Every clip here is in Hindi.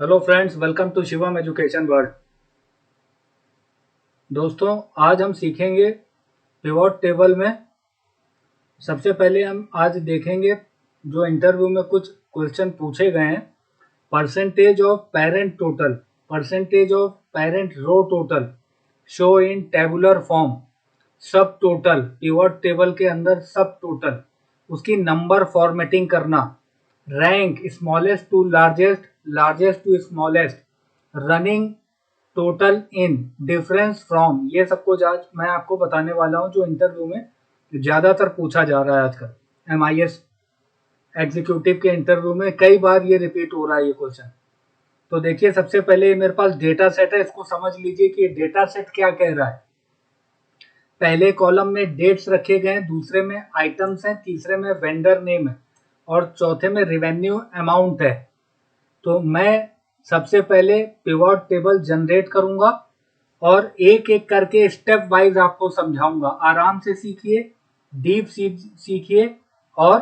Hello friends, welcome to Shivam education world. दोस्तों, आज हम सीखेंगे पिवोट टेबल में। सबसे पहले हम आज देखेंगे जो इंटरव्यू में कुछ क्वेश्चन पूछे गए हैं। Percentage of parent total, percentage of parent row total show in tabular form, subtotal pivot table के अंदर सब टोटल, उसकी नंबर फॉर्मेटिंग करना, rank smallest to largest, largest to smallest, running total in difference from, ये सब कुछ आज मैं आपको बताने वाला हूं जो इंटरव्यू में ज्यादातर पूछा जा रहा है आजकल। एमआईएस एग्जीक्यूटिव के इंटरव्यू में कई बार ये रिपीट हो रहा है ये क्वेश्चन। तो देखिए, सबसे पहले मेरे पास डेटा सेट है, इसको समझ लीजिए कि डेटा सेट क्या कह रहा है। पहले कॉलम में डेट्स रखे गए हैं, दूसरे में आइटम्स हैं, तीसरे में वेंडर नेम है और चौथे में रेवेन्यू अमाउंट है। तो मैं सबसे पहले पिवोट टेबल जनरेट करूंगा और एक एक करके स्टेप वाइज आपको समझाऊंगा। आराम से सीखिए, डीप सीखिए और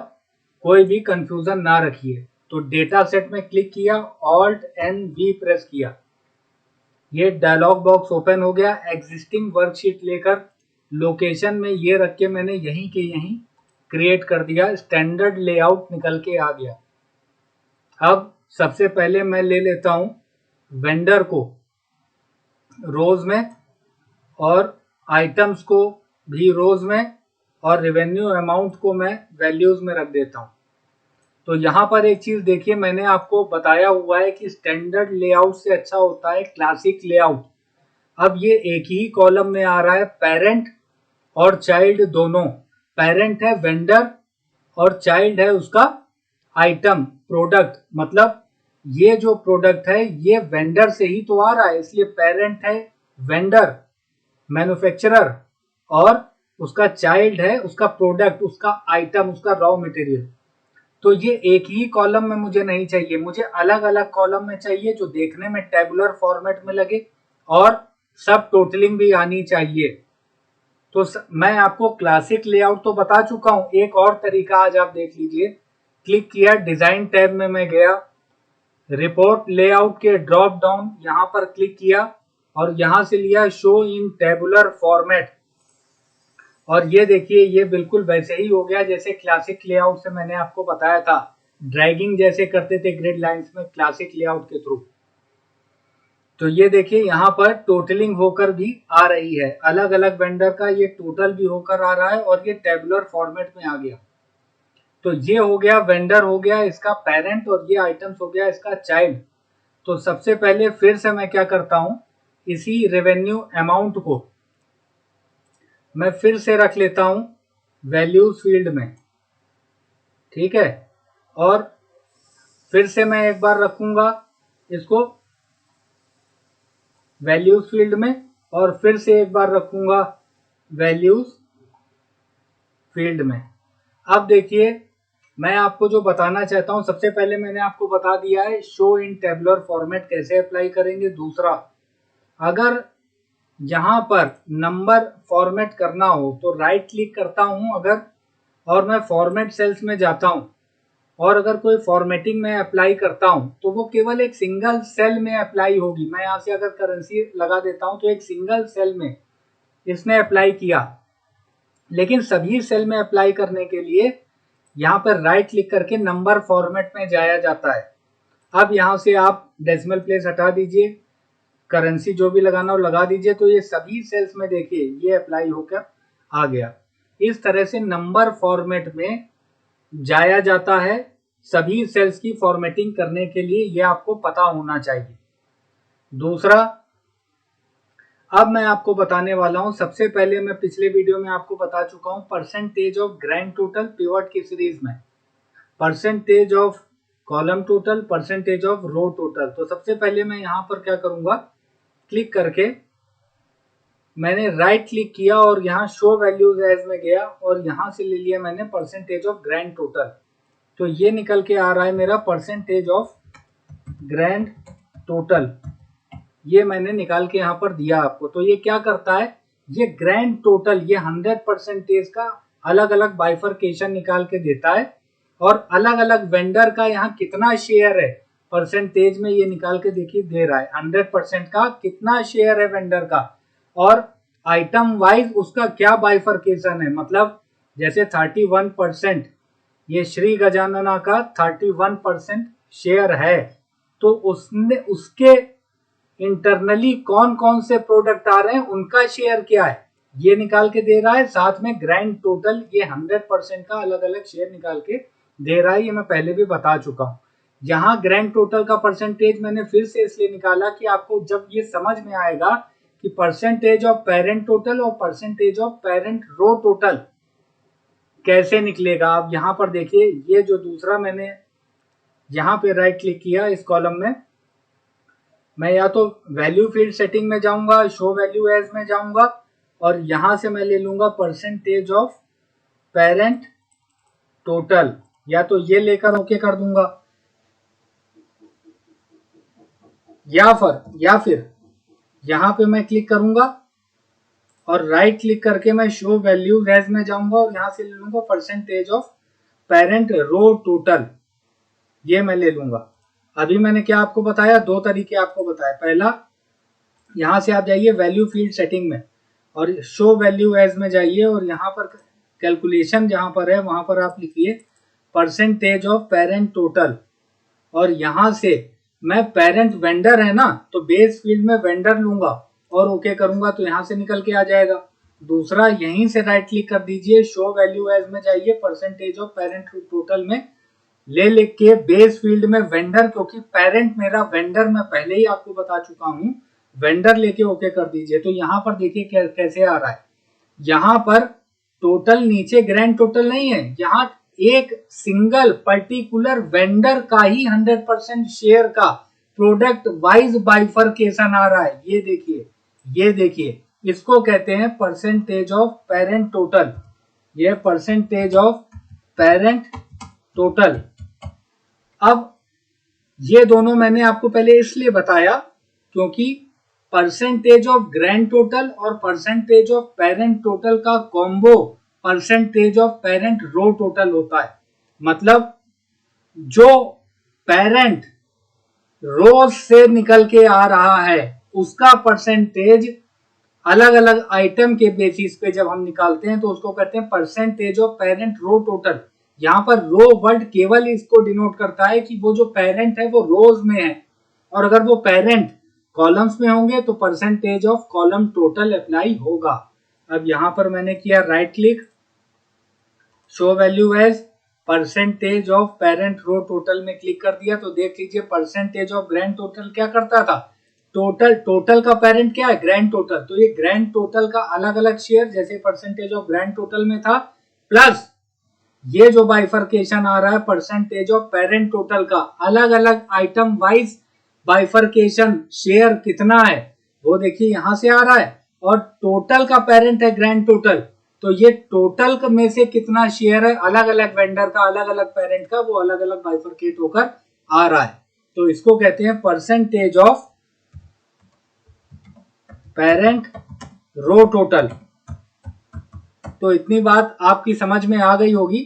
कोई भी कंफ्यूजन ना रखिए। तो डेटा सेट में क्लिक किया, ऑल्ट एंड वी प्रेस किया, ये डायलॉग बॉक्स ओपन हो गया। एग्जिस्टिंग वर्कशीट लेकर लोकेशन में ये रख के मैंने यहीं के यहीं क्रिएट कर दिया, स्टैंडर्ड लेआउट निकल के आ गया। अब सबसे पहले मैं ले लेता हूं वेंडर को रोज में और आइटम्स को भी रोज में और रेवेन्यू अमाउंट को मैं वैल्यूज में रख देता हूं। तो यहां पर एक चीज देखिए, मैंने आपको बताया हुआ है कि स्टैंडर्ड लेआउट से अच्छा होता है क्लासिक लेआउट। अब ये एक ही कॉलम में आ रहा है, पेरेंट और चाइल्ड दोनों। पेरेंट है वेंडर और चाइल्ड है उसका आइटम प्रोडक्ट, मतलब ये जो प्रोडक्ट है ये वेंडर से ही तो आ रहा है, इसलिए पेरेंट है वेंडर मैन्युफैक्चरर और उसका चाइल्ड है उसका प्रोडक्ट, उसका आइटम, उसका रॉ मटेरियल। तो ये एक ही कॉलम में मुझे नहीं चाहिए, मुझे अलग अलग कॉलम में चाहिए जो देखने में टेबुलर फॉर्मेट में लगे और सब टोटलिंग भी आनी चाहिए। तो मैं आपको क्लासिक लेआउट तो बता चुका हूं, एक और तरीका आज आप देख लीजिए। क्लिक किया, डिजाइन टैब में मैं गया, रिपोर्ट लेआउट के ड्रॉप डाउन यहां पर क्लिक किया और यहां से लिया शो इन टेबुलर फॉर्मेट। और ये देखिए, ये बिल्कुल वैसे ही हो गया जैसे क्लासिक लेआउट से मैंने आपको बताया था, ड्रैगिंग जैसे करते थे ग्रिड लाइंस में क्लासिक लेआउट के थ्रू। तो ये देखिए यहां पर टोटलिंग होकर भी आ रही है, अलग अलग वेंडर का ये टोटल भी होकर आ रहा है और ये टेबुलर फॉर्मेट में आ गया। तो ये हो गया वेंडर, हो गया इसका पेरेंट और ये आइटम्स हो गया इसका चाइल्ड। तो सबसे पहले फिर से मैं क्या करता हूं, इसी रेवेन्यू अमाउंट को मैं फिर से रख लेता हूं वैल्यूज फील्ड में, ठीक है। और फिर से मैं एक बार रखूंगा इसको वैल्यूज फील्ड में और फिर से एक बार रखूंगा वैल्यूज फील्ड में। अब देखिए, मैं आपको जो बताना चाहता हूं, सबसे पहले मैंने आपको बता दिया है शो इन टेबुलर फॉर्मेट कैसे अप्लाई करेंगे। दूसरा, अगर यहां पर नंबर फॉर्मेट करना हो तो राइट क्लिक करता हूं अगर, और मैं फॉर्मेट सेल्स में जाता हूं और अगर कोई फॉर्मेटिंग में अप्लाई करता हूं तो वो केवल एक सिंगल सेल में अप्लाई होगी। मैं यहां से अगर करेंसी लगा देता हूं तो एक सिंगल सेल में इसने अप्लाई किया, लेकिन सभी सेल में अप्लाई करने के लिए यहां पर राइट क्लिक करके नंबर फॉर्मेट में जाया जाता है। अब यहां से आप डेसिमल प्लेस हटा दीजिए, करेंसी जो भी लगाना हो लगा दीजिए, तो ये सभी सेल्स में देखिए ये अप्लाई होकर आ गया। इस तरह से नंबर फॉर्मेट में जाया जाता है सभी सेल्स की फॉर्मेटिंग करने के लिए, ये आपको पता होना चाहिए। दूसरा, अब मैं आपको बताने वाला हूं, सबसे पहले मैं पिछले वीडियो में आपको बता चुका हूं percentage of grand total pivot की सीरीज में, percentage of column total, percentage of row total. तो सबसे पहले मैं यहां पर क्या करूंगा, क्लिक करके मैंने राइट क्लिक किया और यहाँ शो वैल्यूज एज में गया और यहां से ले लिया मैंने परसेंटेज ऑफ ग्रैंड टोटल। तो ये निकल के आ रहा है मेरा परसेंटेज ऑफ ग्रैंड टोटल, ये मैंने निकाल के यहाँ पर दिया आपको। तो ये क्या करता है, ये ग्रैंड टोटल, ये 100% का अलग अलग बाइफरकेशन निकाल के देता है और अलग अलग वेंडर का यहाँ कितना शेयर है परसेंटेज में ये निकाल के देखिए दे रहा है 100% का कितना शेयर है वेंडर का, और आइटम वाइज उसका क्या बाइफरकेशन है। मतलब जैसे 31% ये श्री गजानना का 31% शेयर है, तो उसने उसके इंटरनली कौन कौन से प्रोडक्ट आ रहे हैं उनका शेयर क्या है ये निकाल के दे रहा है। साथ में ग्रैंड टोटल ये 100% का अलग अलग शेयर निकाल के दे रहा है, ये मैं पहले भी बता चुका हूँ। यहाँ ग्रैंड टोटल का परसेंटेज मैंने फिर से इसलिए निकाला कि आपको जब ये समझ में आएगा कि परसेंटेज ऑफ पेरेंट टोटल और percentage of parent row total कैसे निकलेगा। आप यहाँ पर देखिए, ये जो दूसरा मैंने यहाँ पे राइट क्लिक किया इस कॉलम में, मैं या तो वैल्यू फील्ड सेटिंग में जाऊंगा, शो वैल्यू एज में जाऊंगा, और यहां से मैं ले लूंगा परसेंटेज ऑफ पेरेंट टोटल, या तो ये लेकर ओके कर दूंगा, या फिर यहां पे मैं क्लिक करूंगा और राइट क्लिक करके मैं शो वैल्यू एज में जाऊंगा और यहां से ले लूंगा percentage of parent row total, ये मैं ले लूंगा। अभी मैंने क्या आपको बताया, दो तरीके आपको बताया। पहला, यहां से आप जाइए वैल्यू फील्ड सेटिंग में और शो वैल्यू एज में जाइए और यहाँ पर कैलकुलेशन जहां पर है वहां पर आप लिखिए परसेंटेज ऑफ पेरेंट टोटल, और यहां से मैं पेरेंट वेंडर है ना तो बेस फील्ड में वेंडर लूंगा और ओके करूंगा तो यहां से निकल के आ जाएगा। दूसरा, यहीं से राइट क्लिक कर दीजिए, शो वैल्यू एज में जाइए, परसेंटेज ऑफ पेरेंट टोटल में ले लिख के बेस फील्ड में वेंडर, क्योंकि पेरेंट मेरा वेंडर मैं पहले ही आपको बता चुका हूं, वेंडर लेके ओके कर दीजिए। तो यहां पर देखिए कैसे आ रहा है, यहां पर टोटल नीचे ग्रैंड टोटल नहीं है, यहाँ एक सिंगल पर्टिकुलर वेंडर का ही 100% शेयर का प्रोडक्ट वाइज बाइफरकेशन आ रहा है। ये देखिए इसको कहते हैं परसेंटेज ऑफ पेरेंट टोटल, ये परसेंटेज ऑफ पेरेंट टोटल। अब ये दोनों मैंने आपको पहले इसलिए बताया क्योंकि परसेंटेज ऑफ ग्रैंड टोटल और परसेंटेज ऑफ पेरेंट टोटल का combo percentage of parent row total होता है। मतलब जो पेरेंट रो से निकल के आ रहा है उसका परसेंटेज अलग अलग आइटम के बेसिस पे जब हम निकालते हैं तो उसको कहते हैं percentage of parent row total. यहाँ पर रो वर्ड केवल इसको डिनोट करता है कि वो जो पेरेंट है वो रोज में है, और अगर वो पेरेंट कॉलम्स में होंगे तो percentage of column total apply होगा। अब यहां पर मैंने किया right click, show value as, percentage of parent row total में क्लिक कर दिया तो देख लीजिए परसेंटेज ऑफ ग्रैंड टोटल क्या करता था, टोटल का पेरेंट क्या है, ग्रैंड टोटल। तो ये ग्रैंड टोटल का अलग अलग शेयर जैसे परसेंटेज ऑफ ग्रैंड टोटल में था, प्लस ये जो बाइफरकेशन आ रहा है परसेंटेज ऑफ पेरेंट टोटल का अलग अलग आइटम वाइज बाइफरकेशन शेयर कितना है वो देखिए यहां से आ रहा है, और टोटल का पेरेंट है ग्रैंड टोटल, तो ये टोटल में से कितना शेयर है अलग अलग वेंडर का अलग अलग पेरेंट का वो अलग अलग बाइफरकेट होकर आ रहा है। तो इसको कहते हैं percentage of parent row total. तो इतनी बात आपकी समझ में आ गई होगी,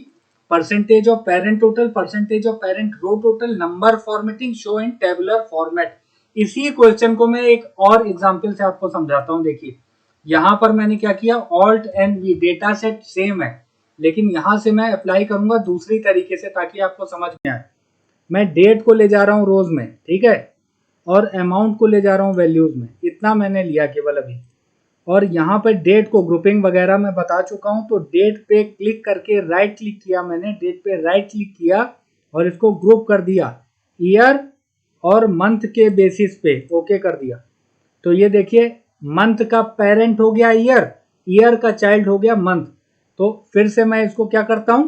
percentage of parent total, percentage of parent row total, number formatting, show in tabular format. इसी क्वेश्चन को मैं एक और एग्जांपल से आपको समझाता हूं। देखिए यहां पर मैंने क्या किया, Alt and V, data set same है लेकिन यहां से मैं अप्लाई करूंगा दूसरी तरीके से ताकि आपको समझ में आए। मैं डेट को ले जा रहा हूं रोज में, ठीक है, और अमाउंट को ले जा रहा हूं वैल्यूज में, इतना मैंने लिया केवल अभी। और यहाँ पे डेट को ग्रुपिंग वगैरह मैं बता चुका हूं, तो डेट पे क्लिक करके राइट क्लिक किया मैंने, डेट पे राइट क्लिक किया और इसको ग्रुप कर दिया ईयर और मंथ के बेसिस पे, ओके कर दिया। तो ये देखिए मंथ का पेरेंट हो गया ईयर, ईयर का चाइल्ड हो गया मंथ। तो फिर से मैं इसको क्या करता हूं,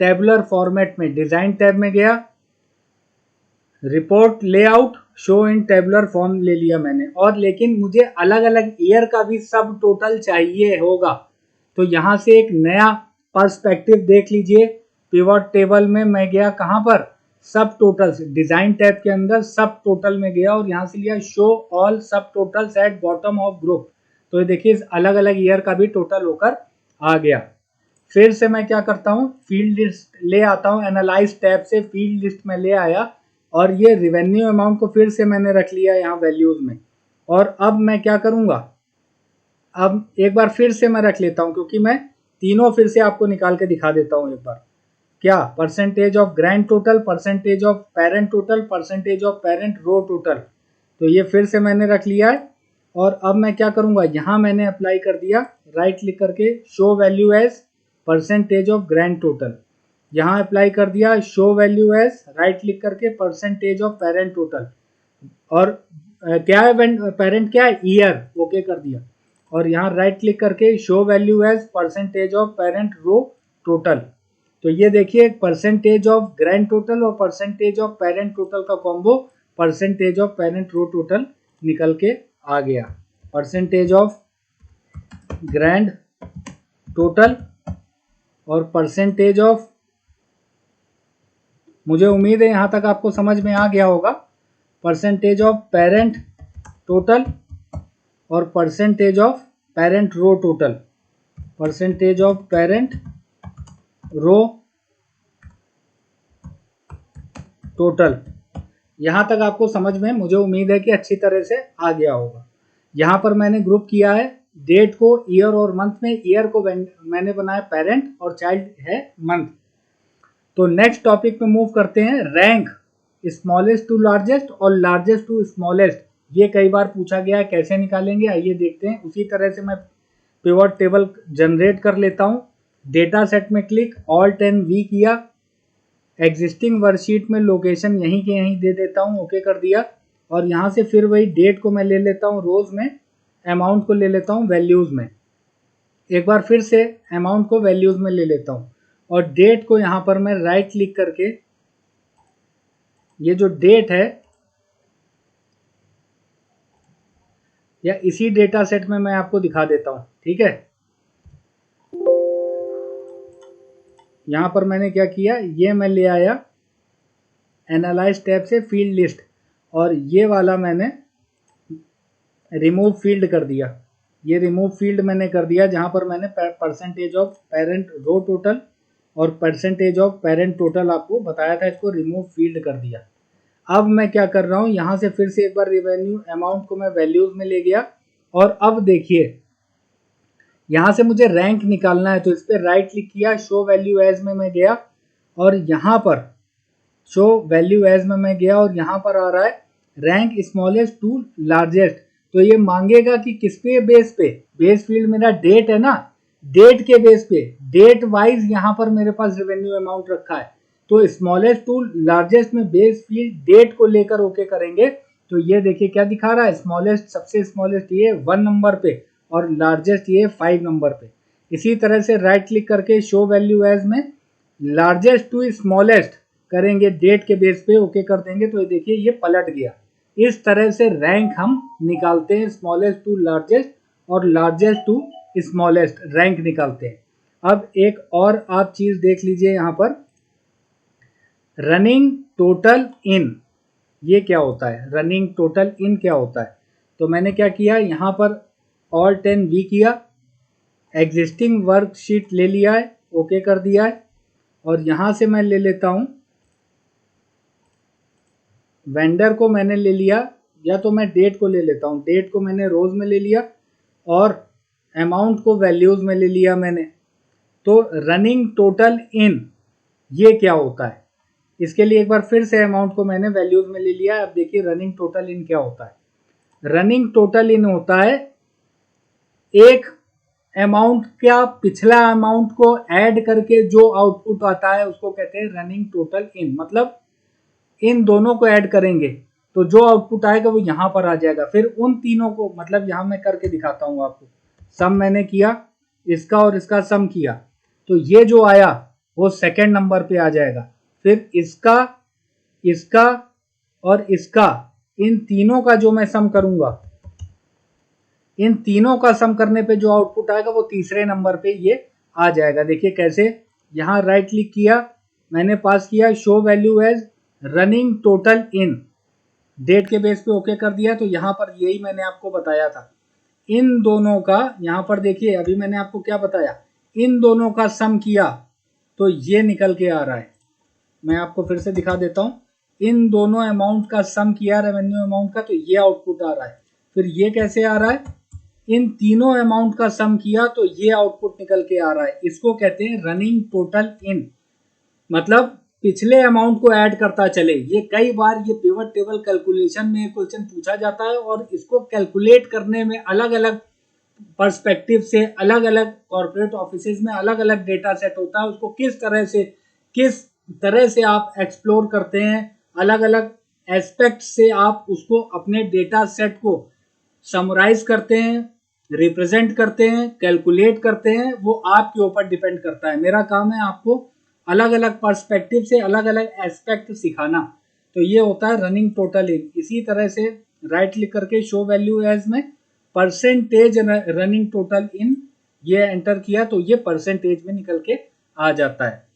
टेबुलर फॉर्मेट में डिजाइन टैब में गया, report layout, show in tabular form ले लिया मैंने, और लेकिन मुझे अलग अलग ईयर का भी सब टोटल चाहिए होगा। तो यहां से एक नया पर्सपेक्टिव देख लीजिए, पिवट टेबल में मैं गया कहां पर, सब टोटल्स, डिजाइन टैब के अंदर सब टोटल में गया और यहां से लिया शो ऑल सब totals at bottom of group. तो ये देखिए अलग अलग ईयर का भी टोटल होकर आ गया। फिर से मैं क्या करता हूं, फील्ड लिस्ट ले आता हूं, एनालाइज टैब से फील्ड लिस्ट में ले आया, और ये रिवेन्यू अमाउंट को फिर से मैंने रख लिया यहाँ वैल्यूज में। और अब मैं क्या करूँगा, अब एक बार फिर से मैं रख लेता हूँ, क्योंकि मैं तीनों फिर से आपको निकाल के दिखा देता हूँ एक बार। क्या, percentage of grand total, percentage of parent total, percentage of parent row total. तो ये फिर से मैंने रख लिया है। और अब मैं क्या करूँगा, यहाँ मैंने अप्लाई कर दिया राइट क्लिक करके show value as percentage of grand total. यहाँ अप्लाई कर दिया show value as right click करके परसेंटेज ऑफ पेरेंट टोटल। और क्या है पेरेंट, क्या है ईयर, ओके कर दिया। और यहाँ राइट क्लिक करके show value as percentage of parent row total. तो ये देखिए परसेंटेज ऑफ ग्रैंड टोटल और परसेंटेज ऑफ पेरेंट टोटल का combo percentage of parent row total निकल के आ गया। परसेंटेज ऑफ ग्रैंड टोटल और परसेंटेज ऑफ, मुझे उम्मीद है यहाँ तक आपको समझ में आ गया होगा, परसेंटेज ऑफ पेरेंट टोटल और percentage of parent row total. Percentage of parent row total, यहाँ तक आपको समझ में, मुझे उम्मीद है कि अच्छी तरह से आ गया होगा। यहाँ पर मैंने ग्रुप किया है डेट को ईयर और मंथ में। ईयर को मैंने बनाया पेरेंट और चाइल्ड है मंथ। तो नेक्स्ट टॉपिक पे मूव करते हैं, रैंक स्मॉलेस्ट टू लार्जेस्ट और लार्जेस्ट टू स्मॉलेस्ट। ये कई बार पूछा गया है, कैसे निकालेंगे आइए देखते हैं। उसी तरह से मैं पिवट टेबल जनरेट कर लेता हूँ। डेटा सेट में क्लिक, ऑल्ट एंड वी किया, एग्जिस्टिंग वर्कशीट में लोकेशन यहीं के यहीं दे देता हूँ, ओके कर दिया। और यहाँ से फिर वही डेट को मैं ले लेता हूँ रोज में, अमाउंट को ले लेता हूँ वैल्यूज में। एक बार फिर से अमाउंट को वैल्यूज में ले लेता हूँ और डेट को यहाँ पर मैं राइट क्लिक करके, ये जो डेट है या इसी डेटा सेट में मैं आपको दिखा देता हूँ, ठीक है। यहाँ पर मैंने क्या किया, ये मैं ले आया एनालाइज टैब से फील्ड लिस्ट और ये वाला मैंने रिमूव फील्ड कर दिया। ये रिमूव फील्ड मैंने कर दिया जहाँ पर मैंने percentage of parent row total और परसेंटेज ऑफ पेरेंट टोटल आपको बताया था, इसको रिमूव फील्ड कर दिया। अब मैं क्या कर रहा हूँ, यहाँ से फिर से एक बार रिवेन्यू अमाउंट को मैं वैल्यूज में ले गया और अब देखिए यहाँ से मुझे रैंक निकालना है। तो इस पर राइट क्लिक किया, शो वैल्यू एज में मैं गया और यहाँ पर शो वैल्यू एज में मैं गया और यहाँ पर आ रहा है रैंक स्मॉलेस्ट टू लार्जेस्ट। तो ये मांगेगा कि किस पे बेस पे, बेस फील्ड मेरा डेट है ना, डेट के बेस पे, डेट वाइज यहाँ पर मेरे पास रेवेन्यू अमाउंट रखा है। तो स्मॉलेस्ट टू लार्जेस्ट में बेस फील्ड डेट को लेकर ओके करेंगे। तो ये देखिए क्या दिखा रहा है, स्मॉलेस्ट, सबसे स्मॉलेस्ट ये 1 नंबर पे और लार्जेस्ट ये 5 नंबर पे। इसी तरह से राइट क्लिक करके शो वैल्यू एज में लार्जेस्ट टू स्मॉलेस्ट करेंगे, डेट के बेस पे ओके कर देंगे। तो ये देखिए ये पलट गया। इस तरह से रैंक हम निकालते हैं, स्मॉलेस्ट टू लार्जेस्ट और लार्जेस्ट टू स्मॉलेस्ट रैंक निकालते हैं। अब एक और आप चीज देख लीजिए यहाँ पर, रनिंग टोटल इन, ये क्या होता है, रनिंग टोटल इन क्या होता है। तो मैंने क्या किया, यहाँ पर ऑल्ट एंड वी किया, एग्जिस्टिंग वर्कशीट ले लिया है, ओके कर दिया है। और यहाँ से मैं ले लेता हूँ वेंडर को, मैंने ले लिया, या तो मैं डेट को ले लेता हूँ, डेट को मैंने रोज में ले लिया और अमाउंट को वैल्यूज में ले लिया मैंने। तो रनिंग टोटल इन ये क्या होता है, इसके लिए एक बार फिर से अमाउंट को मैंने वैल्यूज में ले लिया। अब देखिए रनिंग टोटल इन क्या होता है। रनिंग टोटल इन होता है एक अमाउंट का पिछला अमाउंट को ऐड करके जो आउटपुट आता है उसको कहते हैं रनिंग टोटल इन। मतलब इन दोनों को ऐड करेंगे तो जो आउटपुट आएगा वो यहाँ पर आ जाएगा। फिर उन तीनों को, मतलब यहाँ मैं करके दिखाता हूँ आपको, सम मैंने किया, इसका और इसका सम किया, तो ये जो आया वो सेकंड नंबर पे आ जाएगा। फिर इसका, इसका और इसका, इन तीनों का जो मैं सम करूंगा, इन तीनों का सम करने पे जो आउटपुट आएगा वो तीसरे नंबर पे ये आ जाएगा। देखिए कैसे, यहाँ राइट क्लिक किया, मैंने पास किया show value as running total in, date के बेस पे ओके कर दिया। तो यहाँ पर यही मैंने आपको बताया था, इन दोनों का, यहाँ पर देखिए अभी मैंने आपको क्या बताया, इन दोनों का सम किया तो ये निकल के आ रहा है। मैं आपको फिर से दिखा देता हूँ, इन दोनों अमाउंट का सम किया रेवेन्यू अमाउंट का, तो ये आउटपुट आ रहा है। फिर ये कैसे आ रहा है, इन तीनों अमाउंट का सम किया तो ये आउटपुट निकल के आ रहा है। इसको कहते हैं रनिंग टोटल इन, मतलब पिछले अमाउंट को ऐड करता चले। ये कई बार ये पिवट टेबल कैलकुलेशन में क्वेश्चन पूछा जाता है और इसको कैलकुलेट करने में अलग अलग पर्सपेक्टिव से, अलग अलग कॉर्पोरेट ऑफिसेज में अलग अलग डेटा सेट होता है, उसको किस तरह से आप एक्सप्लोर करते हैं, अलग अलग एस्पेक्ट से आप उसको अपने डेटा सेट को समराइज करते हैं, रिप्रेजेंट करते हैं, कैलकुलेट करते हैं, वो आपके ऊपर डिपेंड करता है। मेरा काम है आपको अलग अलग पर्सपेक्टिव से अलग अलग एस्पेक्ट सिखाना। तो ये होता है रनिंग टोटल इन। इसी तरह से राइट क्लिक करके शो वैल्यू एज में परसेंटेज रनिंग टोटल इन ये एंटर किया तो ये परसेंटेज में निकल के आ जाता है।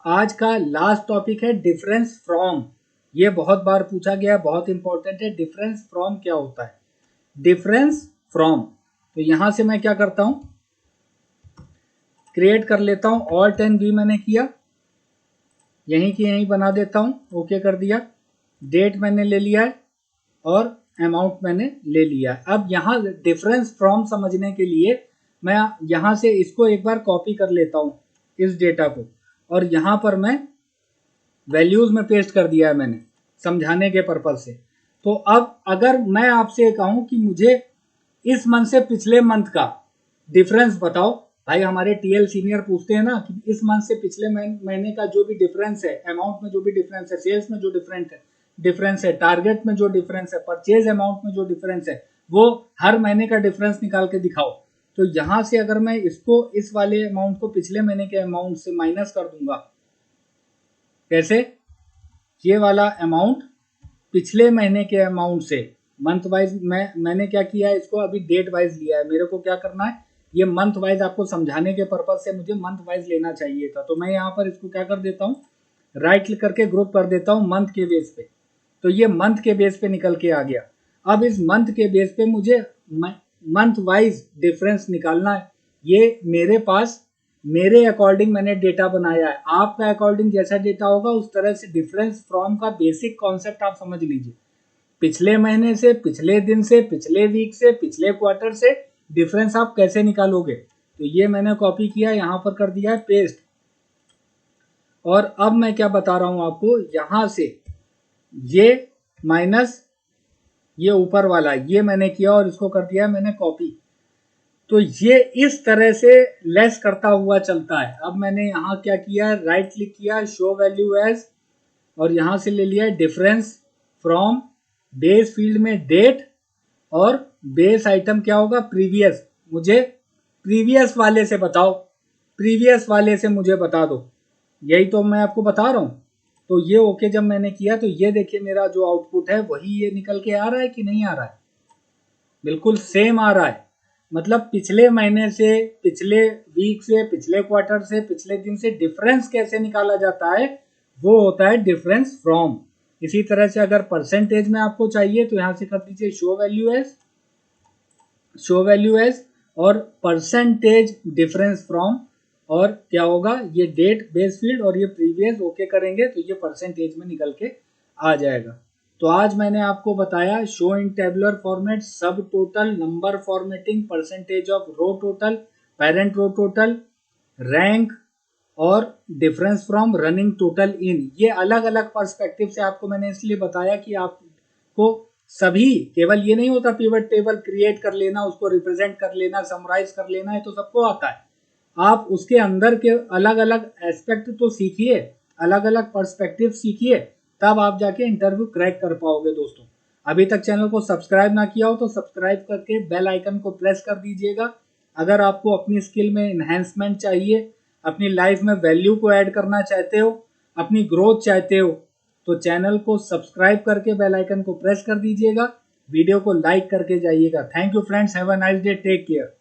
आज का लास्ट टॉपिक है डिफरेंस फ्रॉम। ये बहुत बार पूछा गया, बहुत इंपॉर्टेंट है। डिफरेंस फ्रॉम क्या होता है? डिफरेंस फ्रॉम, तो यहां से मैं क्या करता हूं, क्रिएट कर लेता हूं। ऑल्ट एंड बी मैंने किया, यहीं की यहीं बना देता हूं, ओके कर दिया। डेट मैंने ले लिया है और अमाउंट मैंने ले लिया है। अब यहाँ डिफरेंस फ्रॉम समझने के लिए मैं यहाँ से इसको एक बार कॉपी कर लेता हूँ, इस डेटा को, और यहाँ पर मैं वैल्यूज में पेस्ट कर दिया है मैंने समझाने के पर्पज से। तो अब अगर मैं आपसे कहूँ कि मुझे इस मंथ से पिछले मंथ का डिफरेंस बताओ, भाई हमारे टीएल सीनियर पूछते हैं ना कि इस मंथ से पिछले महीने का जो भी डिफरेंस है, अमाउंट में जो भी डिफरेंस है, सेल्स में जो डिफरेंस है, टारगेट में जो डिफरेंस है, परचेज अमाउंट में जो डिफरेंस है, वो हर महीने का डिफरेंस निकाल के दिखाओ। तो यहां से अगर मैं इसको, इस वाले अमाउंट को पिछले महीने के अमाउंट से माइनस कर दूंगा, कैसे, ये वाला अमाउंट पिछले महीने के अमाउंट से मंथ वाइज मैंने क्या किया है, इसको अभी डेट वाइज लिया है। मेरे को क्या करना है, ये मंथ वाइज आपको समझाने के पर्पज से मुझे मंथ वाइज लेना चाहिए था। तो मैं यहाँ पर इसको क्या कर देता हूँ, राइट क्लिक करके ग्रुप कर देता हूँ मंथ के बेस पे। तो ये मंथ के बेस पे निकल के आ गया। अब इस मंथ के बेस पे मुझे मंथ वाइज डिफरेंस निकालना है। ये मेरे पास, मेरे अकॉर्डिंग मैंने डेटा बनाया है। आपका अकॉर्डिंग जैसा डेटा होगा उस तरह से डिफरेंस फ्रॉम का बेसिक कॉन्सेप्ट आप समझ लीजिए। पिछले महीने से, पिछले दिन से, पिछले वीक से, पिछले क्वार्टर से डिफरेंस आप कैसे निकालोगे। तो ये मैंने कॉपी किया, यहाँ पर कर दिया है पेस्ट। और अब मैं क्या बता रहा हूं आपको, यहां से ये माइनस ये ऊपर वाला ये मैंने किया और इसको कर दिया मैंने कॉपी। तो ये इस तरह से लेस करता हुआ चलता है। अब मैंने यहाँ क्या किया, राइट क्लिक किया, शो वैल्यू एज, और यहां से ले लिया डिफरेंस फ्रॉम, बेस फील्ड में डेट, और बेस आइटम क्या होगा, प्रीवियस। मुझे प्रीवियस वाले से बताओ, प्रीवियस वाले से मुझे बता दो, यही तो मैं आपको बता रहा हूं। तो ये ओके जब मैंने किया तो ये देखिए मेरा जो आउटपुट है वही ये निकल के आ रहा है कि नहीं आ रहा है, बिल्कुल सेम आ रहा है। मतलब पिछले महीने से, पिछले वीक से, पिछले क्वार्टर से, पिछले दिन से डिफरेंस कैसे निकाला जाता है, वो होता है डिफरेंस फ्रॉम। इसी तरह से अगर परसेंटेज में आपको चाहिए तो यहां से कर दीजिए show value as, show value as, और परसेंटेज डिफरेंस फ्रॉम, और क्या होगा, ये डेट बेस फील्ड और ये प्रीवियस ओके करेंगे तो ये परसेंटेज में निकल के आ जाएगा। तो आज मैंने आपको बताया show in tabular format, subtotal, number formatting, percentage of row total, parent row total, rank, और difference from, running total in. ये अलग अलग पर्सपेक्टिव से आपको मैंने इसलिए बताया कि आपको सभी, केवल ये नहीं होता पिवट टेबल क्रिएट कर लेना, उसको रिप्रेजेंट कर लेना, समराइज कर लेना, है तो सबको आता है। आप उसके अंदर के अलग अलग एस्पेक्ट तो सीखिए, अलग अलग पर्सपेक्टिव सीखिए, तब आप जाके इंटरव्यू क्रैक कर पाओगे। दोस्तों अभी तक चैनल को सब्सक्राइब ना किया हो तो सब्सक्राइब करके बेल आइकन को प्रेस कर दीजिएगा। अगर आपको अपनी स्किल में इन्हेंसमेंट चाहिए, अपनी लाइफ में वैल्यू को ऐड करना चाहते हो, अपनी ग्रोथ चाहते हो, तो चैनल को सब्सक्राइब करके बेल आइकन को प्रेस कर दीजिएगा, वीडियो को लाइक करके जाइएगा। Thank you friends, have a nice day, take care.